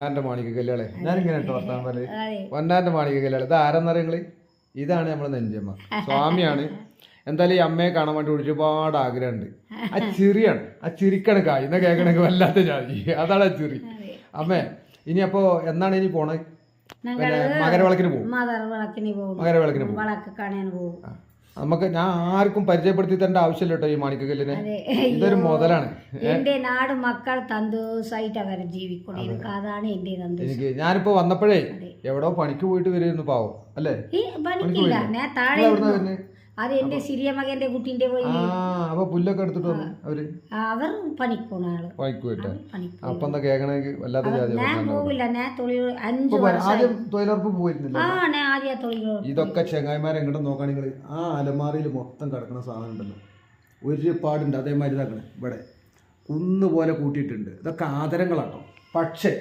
പൊന്നാന്റെ മാണിക്ക കല്യാളെ ഞാനിങ്ങനെ കേട്ടോ വർത്താൻ പറയല് പൊന്നാന്റെ മാണിക്ക കല്യാളെ ഇത് ആരെന്നറിയങ്ങള് ഇതാണ് നമ്മളെ നെഞ്ചമ്മ സ്വാമിയാണ്. എന്തായാലും ഈ അമ്മയെ കാണാൻ വേണ്ടി ഒരുപാട് ആഗ്രഹമുണ്ട്. ആ ചിറിയാണ്, ആ ചിരിക്കണ കായ് ഇന്ന കേൾക്കണക്ക് വല്ലാത്ത ജാതി, അതാണ് ആ ചിറി. അമ്മേ ഇനി അപ്പോ എന്നാണ് ഇനി പോണേ? പിന്നെ മകരവിളക്കിന് പോകും. മകരവിളക്കിന് പോകും. നമുക്ക് ഞാൻ ആർക്കും പരിചയപ്പെടുത്തി തരേണ്ട ആവശ്യമില്ല കേട്ടോ ഈ മാണിക്കല്ലിനെ. ഇതൊരു മുതലാണ്. എന്റെ നാട് മക്കൾ സന്തോഷമായിട്ട് അവർ ജീവിക്കണം. അതാണ് എന്റെ സന്തോഷം. എനിക്ക് ഞാനിപ്പോ വന്നപ്പോഴേ എവിടോ പണിക്ക് പോയിട്ട് വരുന്നു പാവം അല്ലേ? പണിക്കില്ല, ഞാൻ താഴെ അത് എന്റെ സിറിയ മകന്റെ കുട്ടീന്റെ പോയി. അപ്പൊ പുല്ലൊക്കെ എടുത്തിട്ട് വന്നു അവര്. അവർ പണിക്കോണ ആള് പണിക്ക് പോയിട്ട് അപ്പൊ എന്താ കേൾക്കണമെങ്കിൽ വല്ലാത്ത ഞാൻ പോവില്ല. ഞാൻ ആദ്യം തൊഴിലുറപ്പ് പോയിരുന്നില്ല. ആദ്യം തൊഴിലുറപ്പ്. ഇതൊക്കെ ചെങ്ങായിമാരെ എങ്ങോട്ട് നോക്കുകയാണെങ്കിൽ ആ അലമാറിയിൽ മൊത്തം കിടക്കുന്ന സാധനം ഉണ്ടല്ലോ ഒരുപാടുണ്ട്. അതേമാതിരി ഇതാക്കണേ ഇവിടെ കുന്നുപോലെ കൂട്ടിയിട്ടുണ്ട്. ഇതൊക്കെ ആദരങ്ങളാട്ടോ. പക്ഷേ